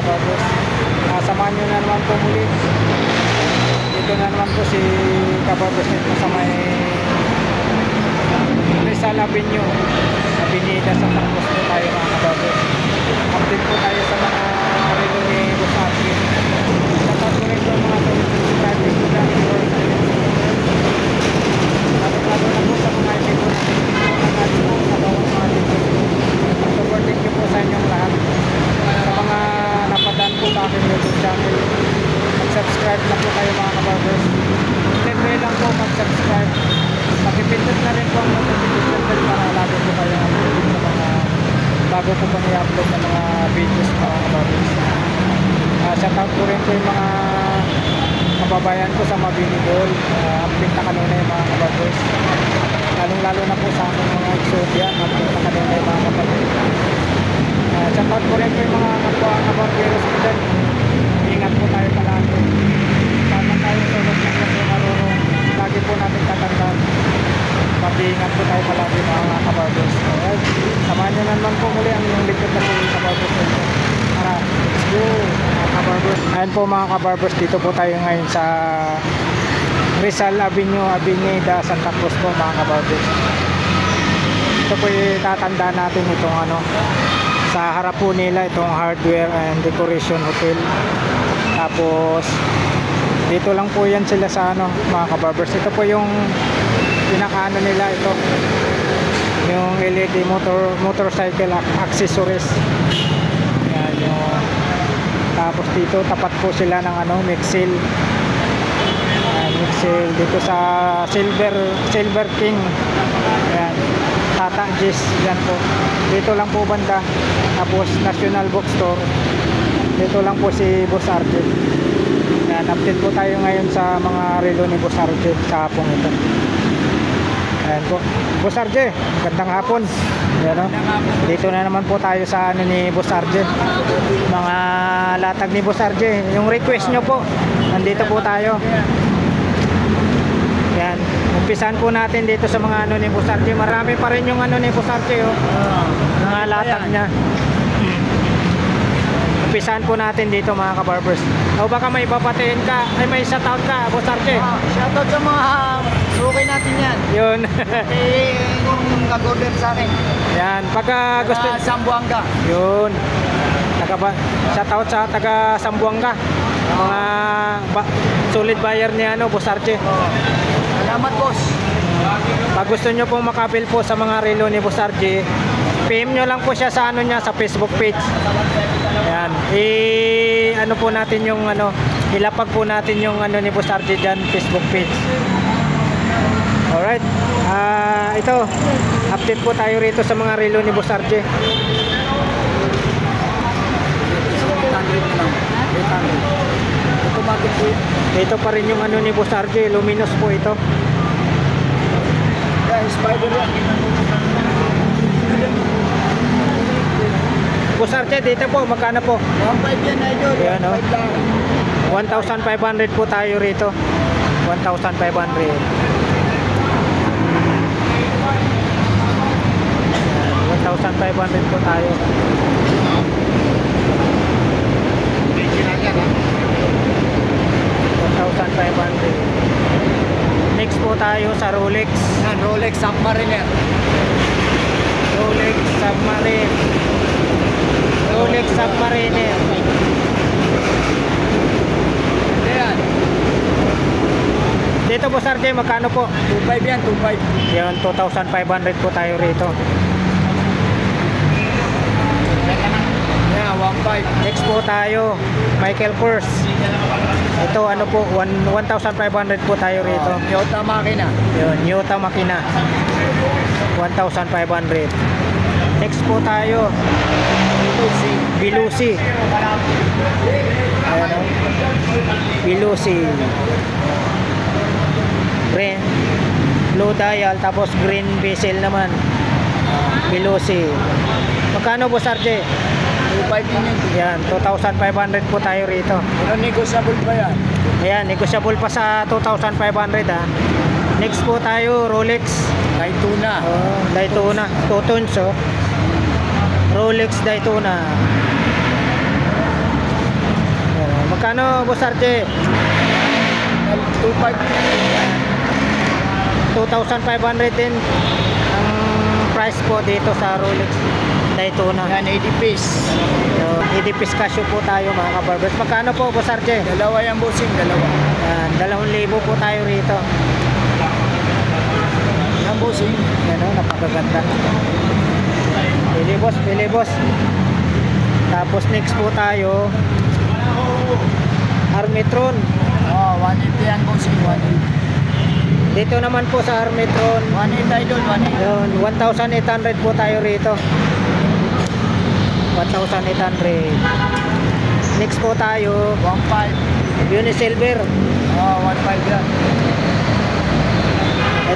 kabarbers. Samahan nyo na naman po muli. Dito na naman po si kabarbers nito sa may Rizal Avenue, Avenida Santa Cruz po tayo mga kabarbers. Update po tayo sa mga relo ni Boss Arvin. Shoutout po rin po mga subscribers ko dyan. Lalo na po sa mga ito sa bawat mga dito. Supporting nyo po sa inyong lahat. Sa mga napadaan po sa aking YouTube channel, mag-subscribe na po kayo mga kabarbers. Siyempre lang po mag-subscribe. Pakipindot na rin po ang notification bell para lalo po kayo upload sa mga bago po pang i-upload ng mga videos mga kabarbers. Shoutout po rin po yung mga kababayan ko sa Mabinigol. Update na kanina yung mga kabarbers. Lalong-lalo na po sa aking mga exodian. Update na kanina yung mga kabarbers. Shoutout po rin po yung mga kabarberos ko dyan. Ingat po tayo palagi. Tama tayo sulot ng kasi marunong. Lagi po natin tatandaan. Mag-iingat po tayo palagi mga kabarbers. Alright. Samahan nyo naman po muli ang yung likod na po yung kabarbers. Tara, let's go mga kabarbers. Ayan po mga kabarbers, dito po tayo ngayon sa Rizal Avenue, Avenida Santa Cruz po mga kabarbers. Ito po yung tatandaan natin itong ano, sa harap po nila itong hardware and decoration hotel. Tapos dito lang po yan sila sa ano mga kabarbers. Ito po yung pinakaano nila, ito yung LED motorcycle accessories. Yan yung, tapos dito tapat po sila ng ano Mixel. Mixel dito sa Silver King. Yan Tata Gis, yan po. Dito lang po banda. Tapos National Bookstore. Dito lang po si Boss Arvin. Yan, update po tayo ngayon sa mga relo ni Boss Arvin sa hapong ito. Ayan po. Boss Arvin, gandang hapon. Yan, no? Dito na naman po tayo sa ano ni Boss Arvin. Mga latag ni Boss Arvin. Yung request nyo po, nandito po tayo. Yan. Umpisan po natin dito sa mga ano ni Boss Arvin. Marami pa rin yung ano ni Boss Arvin, oh. Mga latag niya. Umpisan po natin dito mga kabarbers. O baka may babatiin ka, ay may shoutout ka, Boss Arvin. Shoutout sa mga sukay natin yan. Yun. Yung nag-order sa akin. Yan, pagka gusto Sambuanga. yun. Shoutout sa taga Sambuanga. Mga solid buyer ni ano, Boss Arvin. Salamat, boss. Pag gusto nyo pong makapil po sa mga relo ni Boss Arvin, PM nyo lang po siya sa ano niya, sa Facebook page. Yan. Ano po natin yung ano, ilapag po natin yung ano ni Boss Arvin dyan, Facebook page. Alright. Ito, update po tayo rito sa mga relo ni Boss Arvin. 800 lang. 800. Automatic po yun. Ito pa rin yung ano ni Boss Arvin, luminous po ito. Yeah, spider yan. Boss Arvin, dito po, magkano po? 1.5 yan, idol. Ayan, no? 1.5 lang. 1,500 po tayo rito. 1,500. 1,500 po tayo. 1,500. Next po tayo sa Rolex. Yan, Rolex Submariner. Rolex Submarine. Rolex Submariner. Ayan. Dito Boss Arvin, magkano po? 2.5 yan, 2.5. Yan, 2,500 po tayo rito. Yeah, 1.5. Next po tayo, Michael Kors. Ito ano po, 1,500 po tayo rito. Toyota makina. Yun, Toyota makina. 1,500. Next po tayo, Bilusi. Ayan, oh. Bilusi. Green, blue dial, tapos green bezel naman. Bilusi. Magkano Boss Arvin? 2.5 din yan. Yan, 2,500 po tayo rito. Pero negotiable ba yan? Ayan, negotiable pa sa 2,500 ha. Next po tayo, Rolex. Daytona. Oh, Daytona, 2 tons oh. Rolex Daytona. Magkano, Boss RJ? 2.5 2,500 din ang price po dito sa Rolex Daytona. yan, 80 piece. So, 80 piece Casio po tayo mga kabarbers. Magkano po, Boss RJ? Dalawa yan, bossing, dalawa. Yan, 2,000 po tayo rito. Yan, bossing. Yan o, napakaganda. Pili boss. Tapos next po tayo, Armitron. Oh, 180 yan, bossing, 180. Dito naman po sa Armitron, 180 idol, 180. yun, 1,800 po tayo rito. 1,800. Next po tayo, 1.5. Unisilver. Oh, 1.5 yan.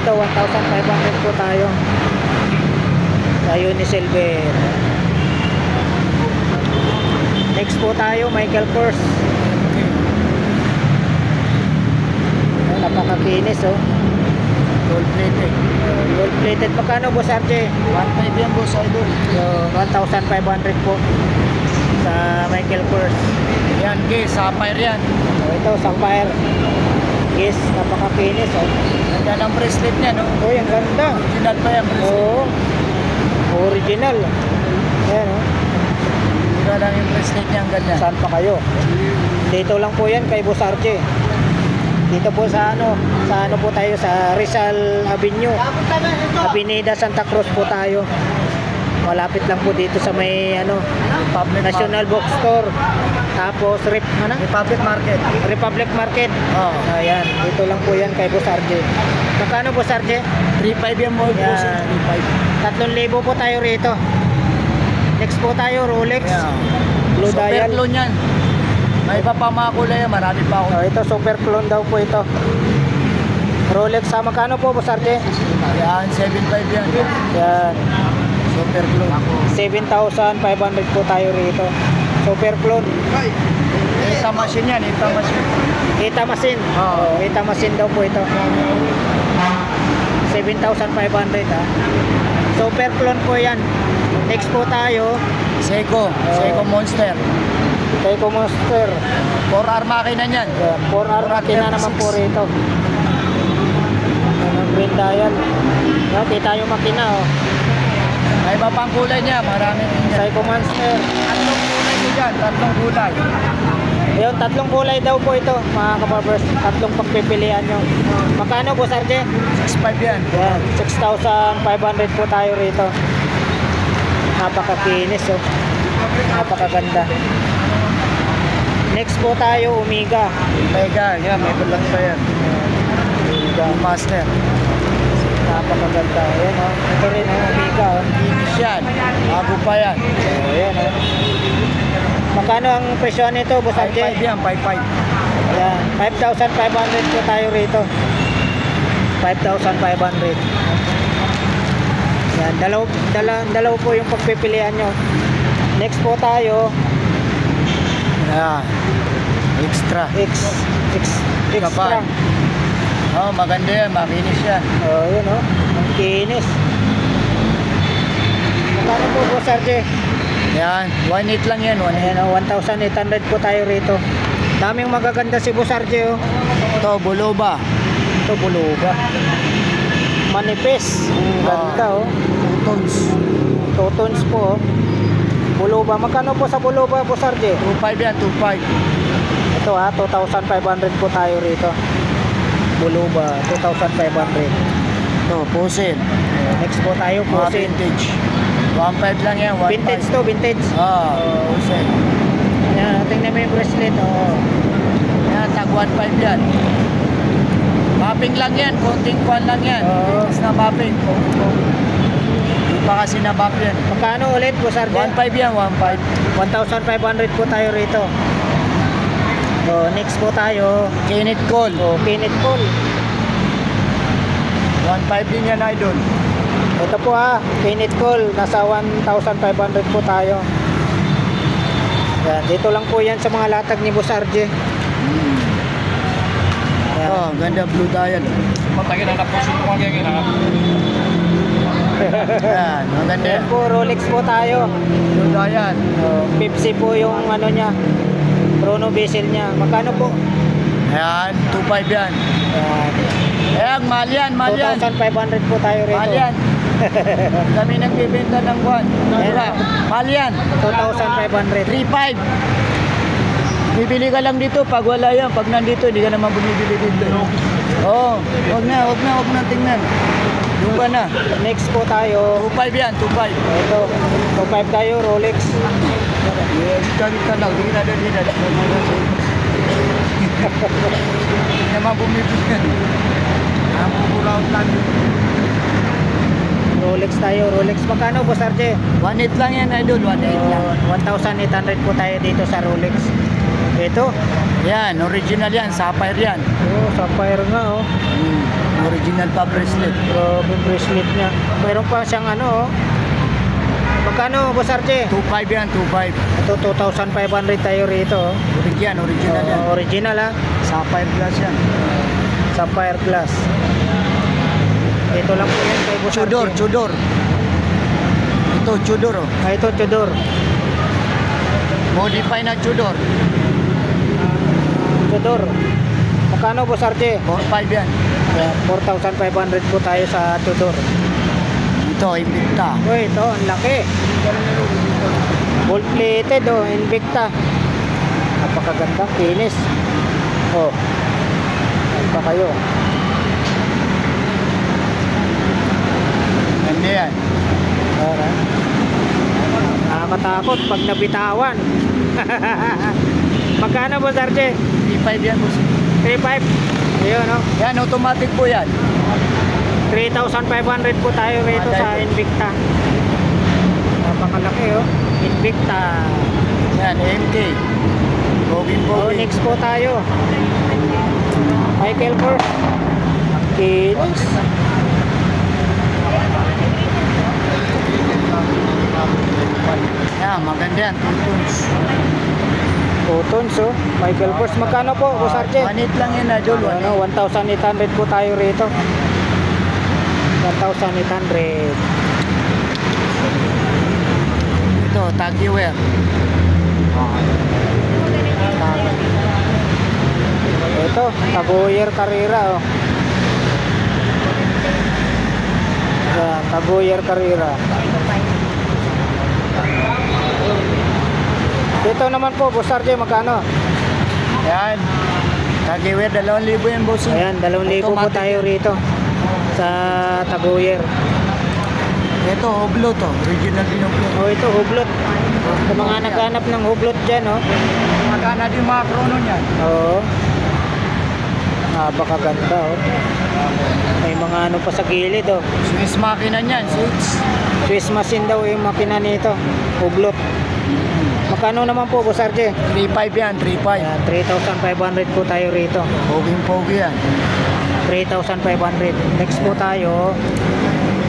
Ito, 1,500 po tayo sa Unisilver. Next po tayo, Michael Kors. Ay, napakakinis oh. Gold plated. Gold plated. Magkano, Boss RJ? 1.5 yan, boss, idol. So, 1,500 po sa Michael Kors. Yan, guys, sapphire yan. So, ito, Sapphire. Yes, napakakinis oh. Ganda ng bracelet niya, no? Oh, ang ganda. Original pa yan, bracelet. Oo. Original. Ayan oh. Mura lang yung bracelet niya, ang ganda. Saan pa kayo? Dito lang po yan kay Boss RJ. Dito po sa ano po tayo sa Rizal Avenue. Avenida Santa Cruz po tayo. Malapit lang po dito sa may National Bookstore. Tapos Republic Market. Republic Market. Oh. Ayan, dito lang po yan kay Boss RJ. Magkano, Boss RJ? 3.5 yan, boss. Yan. 3,000 po tayo rito. Next po tayo, Rolex. Yeah. Blue Super dial. clone yan. May iba pa mga kulay yan, marami pa ako. Ito, super clone daw po ito. Rolex, magkano po, Boss RJ? Yan, 7.5 yan. Yan. Super clone. 7,500 po tayo rito. Super clone. Ita machine yan, ita machine. Ita machine. Oo. Ita machine daw po ito. 7,500 ha. Super clone po yan. Next po tayo, Seiko. Seiko Monster. Seiko Monster. 4R makina yan. 4R makina naman po rito. Green dial. Kita yung makina oh. May iba pang kulay niya, marami din yan. Seiko Monster. Tatlong kulay ko dyan, tatlong kulay. Ayun, 3 kulay daw po ito, mga kabarbers. 3 pagpipilian nyo. Magkano, Boss RJ? 6.5 yan. Yan, 6,500 po tayo rito. Napakakinis oh. Napakaganda. Next po tayo, Omega. Mega, yan, may bulag pa yan. Omega. Master. Napakaganda. Ayan oh. Ito rin oh, Omega oh. Finish yan. Bago pa yan. Oh, ayan oh. Magkano ang presyo nito, Boss 5.5 RJ? yan, 5.5. Ayan, 5,500 po tayo rito. 5,500. Yan, dalaw po yung pagpipilian nyo. Next po tayo, Yan. Extra. extra. Kapal. Oh, maganda yan, makinis yan. Oh, yun oh. Ang kinis. Magkano po, Boss RJ? Yan, 1.8 lang yan, 1.8. Ayan oh, 1,800 po tayo rito. Daming magaganda si Boss RJ oh. Ito, buloba. Ito, buluga. Manipis. Ang ganda oh. 2 tons. 2 tons po oh. Buluba. Magkano po sa buluba, Boss RJ? 2.5 yan, 2.5. Ito ha, 2,500 po tayo rito. Buluba, 2,500. Ito, pusin. Next po tayo, Mga pusin. vintage. 1.5 lang yan, 1.5. Vintage to, vintage. Pusin. Yan, tingnan mo yung bracelet. Oh. Yan, tag 1.5 yan. Mapping lang yan, konting kwan lang yan. Oo. Tapos na mapping. Hindi pa kasi na-map yan. Magkano ulit, Boss RJ? 1.5 yan, 1.5. 1,500 po tayo rito. So, next po tayo. Kenneth Cole. Oh, Kenneth Cole. 1.5 din yan, idol. Ito po ha, Kenneth Cole. Nasa 1,500 po tayo. Yan, dito lang po yan sa mga latag ni Boss RJ. Yan. Oh, ganda blue dial. Patagin na puso ko ang gagawin na. Yan, maganda yan. Yan po, Rolex po tayo. Blue dial. Oh, Pepsi po yung ano niya. chrono bezel niya. Magkano po? Ayan, 2.5 yan. Ayan. Ayan, mahal yan, mahal yan. 2,500 po tayo rito. Mahal yan. Kami nagbibenta ng buwan. Ayan. Mahal yan. 2,500. 3.5. Bibili ka lang dito pag wala yan. Pag nandito, hindi ka naman bumibili dito. Oo, wag na tingnan. Yung ba na? Next po tayo. 2.5 yan, 2.5. Ito, 2,500 tayo, Rolex. Kami ka lang, hindi na. Hindi naman bumibili yan. Puraw lang yun. Rolex tayo, Rolex. Magkano po, Sarge? 1.8 lang yan, idol. 1.8 lang. 1,800 po tayo dito sa Rolex. Ito. Yan, original yan. Sapphire yan. Oh, sapphire nga, oh. Original pa bracelet. Grabe bracelet niya. Mayroon pa siyang ano, oh. Magkano, Boss Arche? 2.5 yan, 2.5. Ito, 2,500 tayo rito, oh. Original yan. Original, ah. Sapphire glass yan. Sapphire glass. Ito lang po yan kay Boss Tudor, Arche. Tudor. Ito, Tudor, oh. Ah, ito, Tudor. Modify na Tudor. Tudor. Magkano, Boss Arche? 4.5 yan. 4,500 po tayo sa Tudor. Ito, Invicta. Uy, ito, ang laki. Gold plated, oh, Invicta. Napakaganda, kinis. Oh. Ano pa kayo? Ganda yan. Alright. Nakakatakot pag nabitawan. Magkano po, Sarge? 3.5 yan, boss. 3,500. Ayun, no? Yan, automatic po yan. 3,500 po tayo rito sa Invicta. Napakalaki, oh. Invicta. Yan, AMK. Oh, next po tayo. Michael Kors. Kinis. Yan, maganda yan. Tutons, oh. Michael Kors. Magkano po, Boss Arche? 1.8 lang yan, idol. Ano, 1,800 po tayo rito. 1,800. Ito, Taggy wear. Ito, Taguyer Carrera, oh. Yan, Taguyer Carrera. Dito naman po, Boss Arche, magkano? Yan. Taggy wear, 2,000 yan, boss. Ayan, 2,000 po Automatic tayo yan. rito sa Taguyer. Ito, hublot, oh. Original din hublot. Oh, ito, hublot. Sa mga naghanap ng hublot dyan, oh. Magana din mga krono niyan. Oo. Napakaganda, oh. May mga ano pa sa gilid, oh. Swiss makina niyan, 6. Swiss machine daw yung makina nito. Hublot. Magkano naman po, Boss Arche? 3.5 yan, 3.5. Ayan, 3,500 po tayo rito. Poging-pogi yan. 3,500. Next po tayo,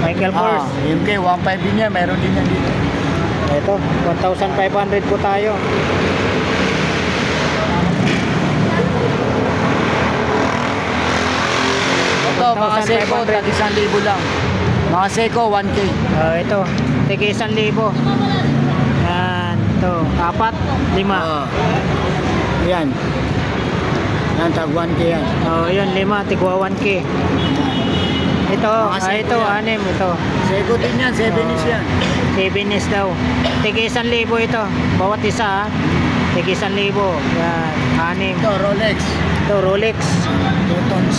Michael Kors. MK, 1.5 din yan. Meron din yan dito. Ito, 1,500 po tayo. Ito, mga Seiko, 1,500. tag 1,000 lang. Mga Seiko, 1K. Ito, tig 1,000. Yan, ito, 4, 5. Yan. Yan, tag 1K yan. Oh, yun, 5, tigwa 1K. Ito, Mga Seiko ito, yan. 6 ito. Seiko din yan, 7 is yan. 7 is daw. Tig 1,000 ito. Bawat isa, ha. Tig 1,000. Yan, 6. Ito, Rolex. Ito, Rolex. 2 tons.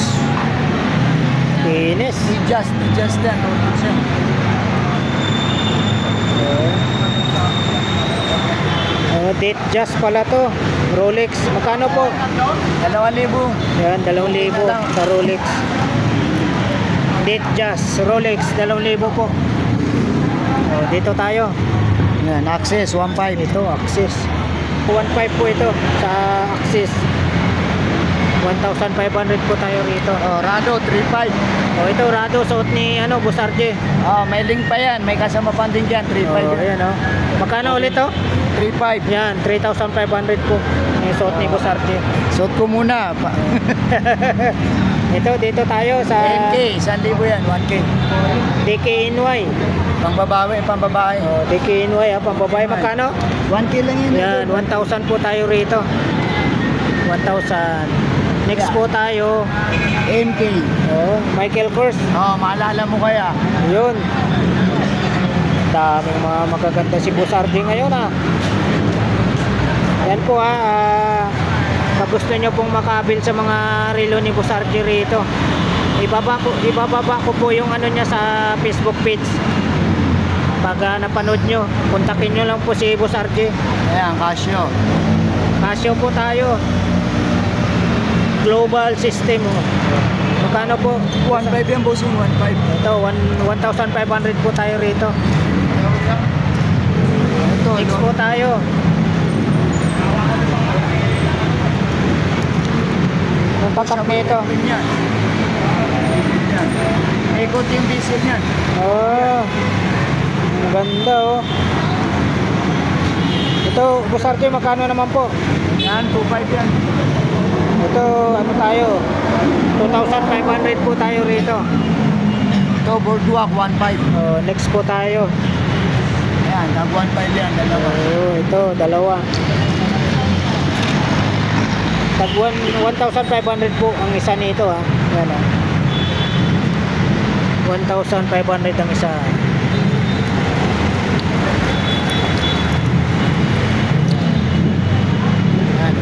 Kinis. Just yan. 2 tons yan. Date just pala to. Rolex. Magkano po? 2,000. Yan, 2,000 sa Rolex. Date just. Rolex, 2,000 po. Oh, dito tayo. Yan, Access, 1.5. Ito, Axis. 1,500 po ito sa Axis. 1,500 po tayo rito. Rado, 3.5. Oh, ito Rado, suot ni Boss Arche. May link pa yan. May kasama panding dyan, 3.5 Oh, yan. ayan, oh. Magkano ulit to? 3.5. Yan, 3,500 po. Yung suot ni Boss Arche. Suot ko muna. Ito, dito tayo sa MK, 1,000 yan, 1K. DKNY. Pambabae. Oh, DKNY, pambabae. Magkano? 1K lang yan. Yan, 1,000 po tayo rito. 1,000. Next po tayo. MK. Oh, Michael Kors. Oh, maalala mo kaya? Yun. Daming mga magaganda si Boss RJ ngayon ah. Yan po pag gusto nyo pong makabil sa mga relo ni Boss RJ rito, ibababa ko po yung ano niya sa Facebook page. Pag napanood nyo, kontakin nyo lang po si Boss RJ. Ayan, Casio. Casio po tayo. Global system. Magkano po? 1.5 yan, boss, 1.5. Ito, 1,500 po tayo rito. Ito, Next po tayo. Yung tatak nito. Yan. Ikot yung diesel yan. Oh, ang ganda oh. Ito, Boss RJ, magkano naman po? Yan, 2.5 yan. Ito, ano tayo? 2,500 po tayo rito. Ito, boardwalk, 1.5. Oh, next po tayo. Ayan, nag 1.5 yan, dalawa. Oh, ito, dalawa. Tag 1,500 po ang isa nito ha. Yan ah. 1,500 ang isa. Yan.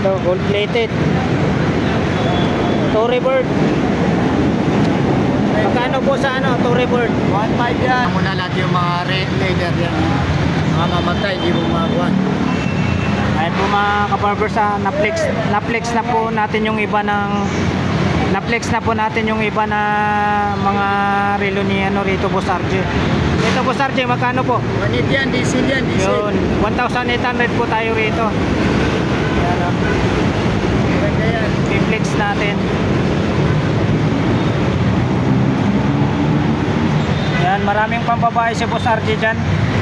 Ito, gold plated. Tory Bird. Magkano po sa ano, Tory Bird? 1.5 yan. Muna lahat yung mga leader yan. Mga mamatay, di mo magawan. Ayun po mga kabarbers, na-flex na po natin yung iba ng na mga relo ni ano rito, Boss RJ. Ito, Boss RJ, magkano po? 1.8 yan, diesel yan, diesel. Yun, 1,800 po tayo rito. Yan o. Ganda yan. I-flex natin. Yan, maraming pambabae si Boss RJ dyan.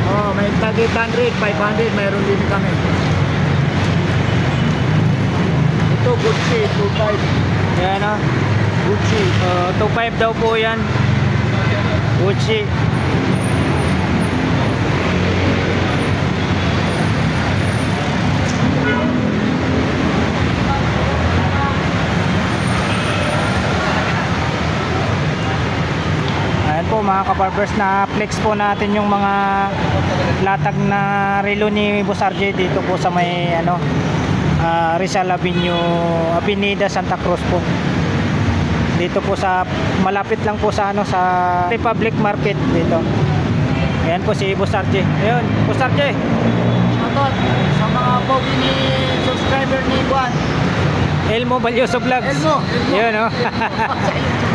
Oh, may tag 800, 500, mayroon din kami. Ito, Gucci, 2.5. Yan o. Gucci. 2.5 daw po yan. Gucci. Ayan po mga kabarbers, na flex po natin yung mga latag na relo ni Boss RJ dito po sa may ano, Rizal Avenue, Avenida Santa Cruz po. Dito po sa malapit lang po sa ano, sa Republic Market dito. Ayan po si Boss RJ. Ayun, Boss RJ. Shoutout sa mga pogi ni subscriber ni Juan. Elmo Balyoso Vlogs. Elmo. Yun oh.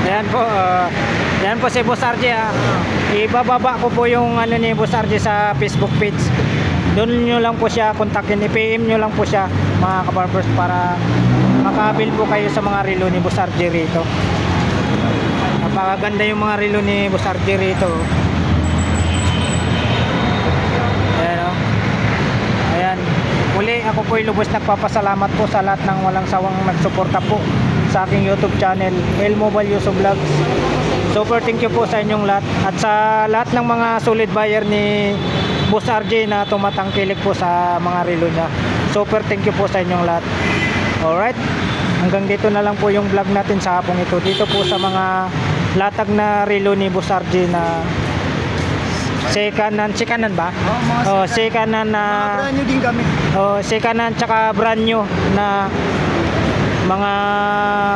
Ayan po, yan po si Boss RJ ah. Ibababa ko po yung ano ni Boss RJ sa Facebook page. Doon nyo lang po siya kontakin, i-PM nyo lang po siya mga kabarbers para makabil po kayo sa mga relo ni Boss RJ rito. Napakaganda yung mga relo ni Boss RJ rito. Ayan o. Ayan. Muli, ako po ay lubos nagpapasalamat po sa lahat ng walang sawang nagsuporta po sa aking YouTube channel, Elmo Balyoso Vlogs. Super thank you po sa inyong lahat. At sa lahat ng mga solid buyer ni Boss RJ na tumatangkilik po sa mga relo niya. Super thank you po sa inyong lahat. Alright, hanggang dito na lang po yung vlog natin sa hapong ito. Dito po sa mga latag na relo ni Boss RJ na sekanan ba? Oh, mga sekanan na mga brand new din kami. sekanan tsaka brand new na mga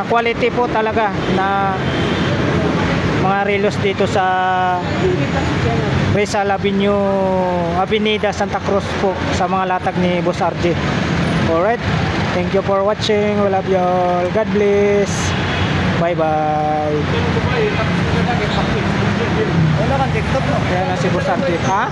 quality po talaga na mga relos dito sa Rizal Avenue, Avenida Santa Cruz po sa mga latag ni Boss RJ. Alright, thank you for watching. We love you all. God bless. Bye bye. Wala kang TikTok, no? Yan na si Boss RJ. Ha?